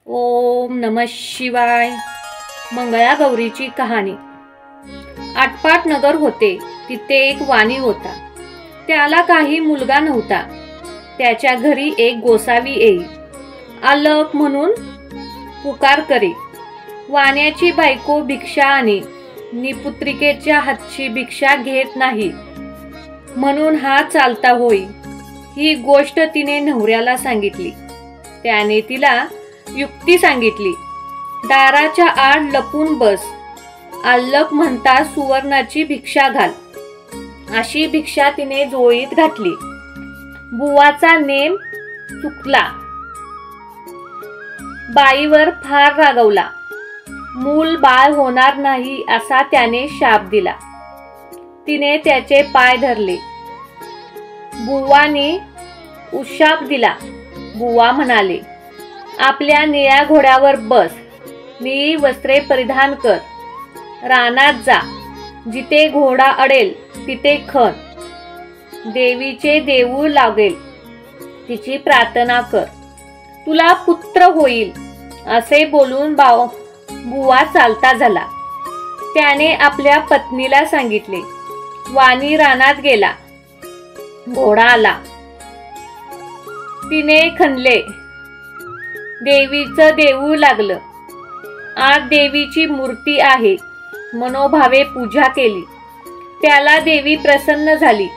ओम नमः शिवाय. मंगळागौरीची कहाणी. आटपाट नगर होते. तिथे एक वाणी होता. त्याला काही मुलगा नव्हता. त्याच्या घरी एक गोसावी येई. आलक म्हणून पुकार करी. वाण्याची बायको भिक्षा आणि निपुत्रिकेच्या हातची भिक्षा घेत नाही म्हणून हा चालता होई. ही गोष्ट तिने नवऱ्याला सांगितली. त्याने तिला युक्ती सांगितली. दाराच्या आड लपून बस. आल्लक म्हणता सुवर्णाची भिक्षा घाल. अशी भिक्षा तिने जोळीत घातली. बुवाचा नेम चुकला. बाईवर फार रागवला. मूल बाळ होणार नाही असा त्याने शाप दिला. तिने त्याचे पाय धरले. बुवाने उशाप दिला. बुवा म्हणाले, आपल्या निळ्या घोड्यावर बस. निळी वस्त्रे परिधान कर. रानात जा. जिथे घोडा अडेल तिथे खण. देवीचे देऊळ लागेल तिची प्रार्थना कर. तुला पुत्र होईल. असे बोलून बुवा चालता झाला. त्याने आपल्या पत्नीला सांगितले. वाणी रानात गेला. घोडा आला. तिने खणले. देवीचं देऊळ लागलं. आत देवीची मूर्ती आहे. मनोभावे पूजा केली. त्याला देवी प्रसन्न झाली.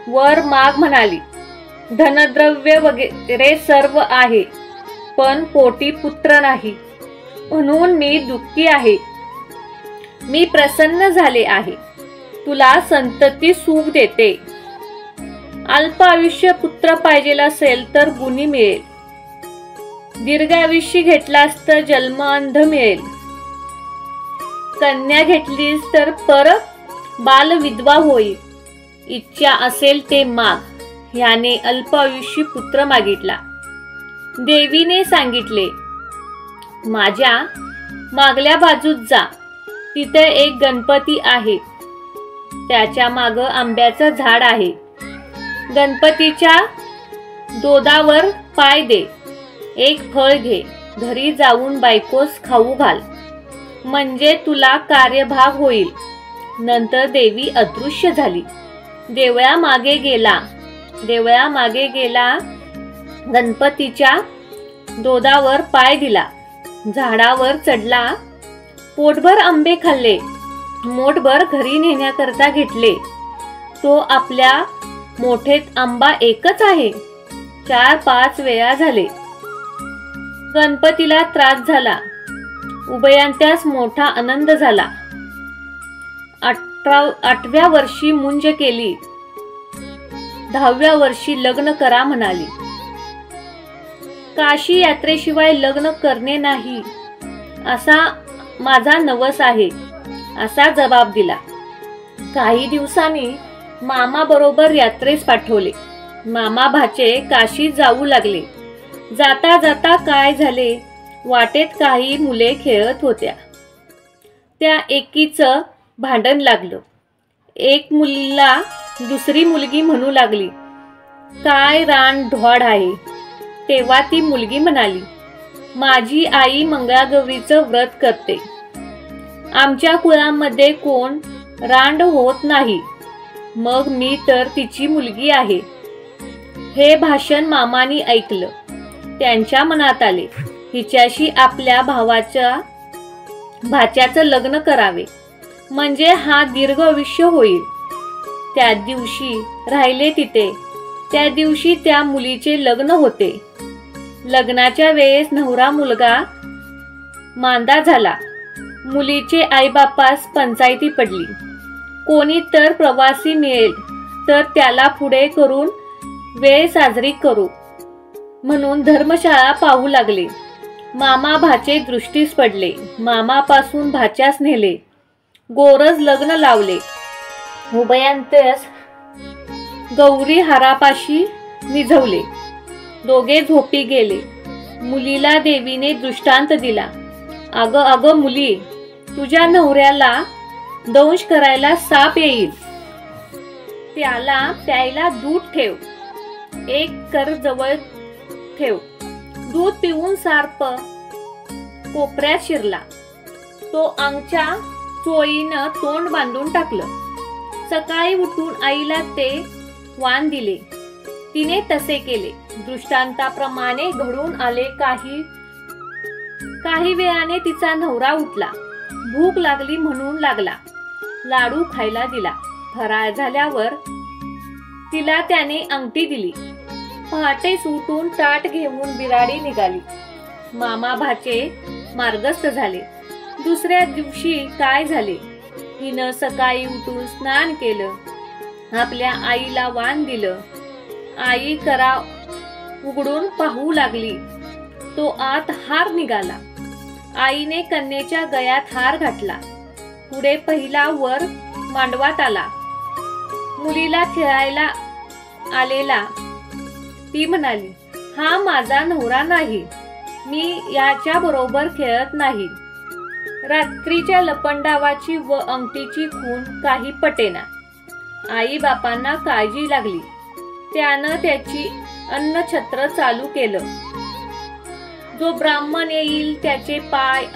वर माग म्हणाली. धनद्रव्य वगैरे सर्व आहे, पण पोटी पुत्र नाही म्हणून मी दुःखी आहे. मी प्रसन्न झाले आहे. तुला संतती सुख देते. अल्प आयुष्य पुत्र पाहिजे असेल तर गुणी मिळेल. दीर्घ आयुष्य घेतलास तर जन्म अंध मिळेल. कन्या घेतलीस तर पर बाल विधवा होईल. इच्छा असेल ते माग. ह्याने अल्प आयुष्य पुत्र मागितला. देवीने सांगितले, माझ्या मागल्या बाजूत जा. तिथे एक गणपती आहे. त्याच्या माग आंब्याचं झाड आहे. गणपतीच्या दोदावर पाय दे. एक फळ घे. घरी जाऊन बायकोस खाऊ घाल. म्हणजे तुला कार्यभाग होईल. नंतर देवी अदृश्य झाली. देवळामागे गेला. गणपतीच्या दोदावर पाय दिला. झाडावर चढला. पोटभर आंबे खाल्ले. मोठभर घरी नेण्याकरता घेतले. तो आपल्या मोठेत आंबा एकच आहे. 4-5 वेळा झाले. गणपतीला त्रास झाला. उभयांत्यास मोठा आनंद झाला. 8व्या वर्षी मुंज केली. 10व्या वर्षी लग्न करा म्हणाली. काशी यात्रेशिवाय लग्न करणे नाही असा माझा नवस आहे असा जबाब दिला. काही दिवसांनी मामा बरोबर यात्रेस पाठवले. मामा भाचे काशीत जाऊ लागले. जाता जाता काय झाले, वाटेत काही मुले खेळत होत्या. त्या एकीचं भांडण लागलं. एक मुलीला दुसरी मुलगी म्हणू लागली, काय रान ढोड आहे. तेव्हा ती मुलगी म्हणाली, माझी आई मंगळागौरीचं व्रत करते. आमच्या कुळामध्ये कोण रांड होत नाही. मग मी तर तिची मुलगी आहे. हे भाषण मामानी ऐकलं. त्यांच्या मनात आले, हिच्याशी आपल्या भाच्याचं लग्न करावे. म्हणजे हा दीर्घ आयुष्य होईल. त्या दिवशी राहिले तिथे. त्या दिवशी त्या मुलीचे लग्न होते. लग्नाच्या वेळेस नवरा मुलगा मांदा झाला. मुलीचे आईबापास पंचायती पडली. कोणी तर प्रवासी मिळेल तर त्याला पुढे करून वेळ साजरी करू म्हणून धर्मशाळा पाहू लागले. मामा भाचे दृष्टीस पडले. मामापासून भाच्यास नेले. गोरज लग्न लावले. उभयांतस गौरी हारापाशी निझवले. दोघे झोपी गेले. मुलीला देवीने दृष्टांत दिला. अगं मुली, तुझ्या नवऱ्याला दंश करायला साप येईल. त्याला प्यायला दूध ठेव. एक कर जवळ ठेव. दूध पिऊन सार्प कोपऱ्यात शिरला. तो अंगच्या चोळीनं तोंड बांधून टाकलं. सकाळी उठून आईला ते वाण दिले. तिने तसे केले. दृष्टांताप्रमाणे घडून आले. काही वेळाने तिचा नवरा उठला. भूक लागली म्हणून लागला. लाडू खायला दिला. फराळ झाल्यावर तिला त्याने अंगठी दिली. पहाटेच उठून ताट घेऊन बिराडी निघाली. मामा भाचे मार्गस्थ झाले. दुसऱ्या दिवशी काय झाले? हिनं सकाळी उठून स्नान केलं. आपल्या आईला वाण दिलं. आई करा उघडून पाहू लागली. तो आत हार निघाला. आईने कन्येच्या गळ्यात हार घातला. पुढे पहिला वर मांडवात आला. मुलीला खेळायला आलेला. ती म्हणाली, हा माझा नवरा नाही. मी याच्या बरोबर खेळत नाही. रात्रीच्या लपंडावाची व अंगठीची खून काही पटेना. आई बापांना काळजी लागली. त्यानं त्याची अन्नछत्र चालू केलं. जो ब्राह्मण येईल त्याचे पायात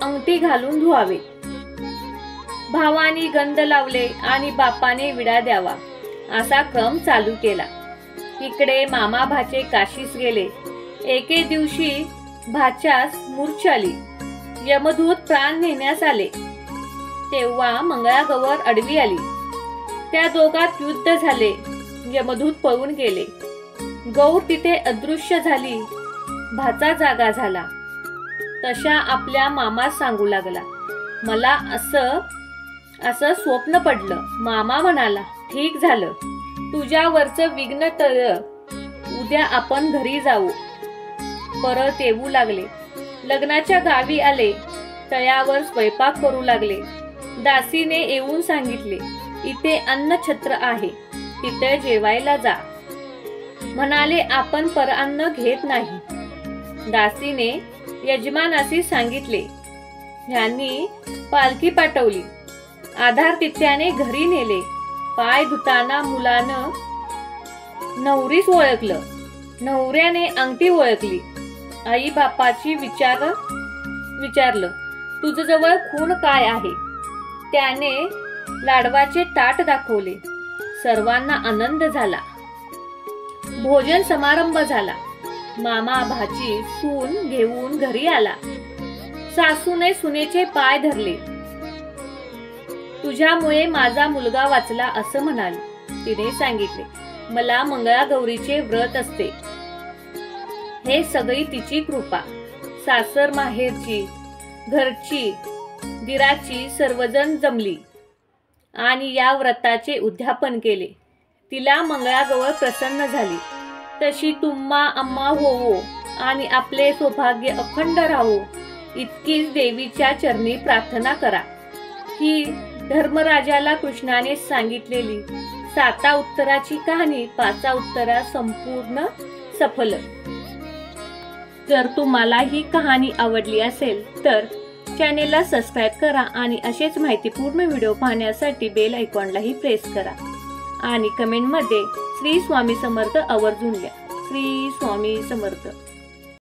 अंगठी घालून धुवावे. भावानी गंध लावले आणि बापाने विडा द्यावा. असा क्रम चालू केला. इकडे मामा भाचे काशीस गेले. एके दिवशी भाच्यास मूर्छा आली. यमदूत प्राण नेण्यास आले. तेव्हा मंगळागौर अडवी आली. त्या दोघात युद्ध झाले. यमदूत पळून गेले. गौर तिथे अदृश्य झाली. भाचा जागा झाला. तशा आपल्या मामास सांगू लागला, मला असं स्वप्न पडलं. मामा म्हणाला, ठीक झालं. तुझ्यावरचं विघ्न टळलं. उद्या आपण घरी जाऊ. परत येऊ लागले. लग्नाच्या गावी आले. तळ्यावर स्वयंपाक करू लागले. दासीने येऊन सांगितले, इथे अन्नछत्र आहे. तिथे जेवायला जा. म्हणाले, आपण परअन्न घेत नाही. दासीने यजमानाशी सांगितले. ह्यांनी पालखी पाठवली. आधार तिथ्याने घरी नेले. पाय धुताना मुलानं नवरीस ओळखलं. नवऱ्याने अंगठी ओळखली. आई बापाची विचारलं, तुझ्याजवळ खून काय आहे? त्याने लाडवाचे ताट दाखवले. सर्वांना आनंद झाला. भोजन समारंभ झाला. मामा भाची सून घेऊन घरी आला. सासूने सुनेचे पाय धरले. तुझ्यामुळे माझा मुलगा वाचला असं म्हणाली. तिने सांगितले, मला मंगळागौरीचे व्रत असते. हे सगळी तिची कृपा. सासर माहेरची, घरची, दिराची सर्वजण जमली आणि या व्रताचे उद्यापन केले. तिला मंगळागौर प्रसन्न झाली. तशी तुम्हा आम्हा होवो आणि आपले सौभाग्य अखंड राहो इतकीच देवीच्या चरणी प्रार्थना करा. ही धर्मराजाला कृष्णाने सांगितलेली 7 उत्तराची कहाणी 5 उत्तरा संपूर्ण सफल. जर तुम्हाला ही कहाणी आवडली असेल तर चॅनेलला सबस्क्राईब करा आणि असेच माहितीपूर्ण व्हिडिओ पाहण्यासाठी बेल आयकॉनलाही प्रेस करा आणि कमेंटमध्ये श्री स्वामी समर्थ आवर्जून लिहा. श्री स्वामी समर्थ.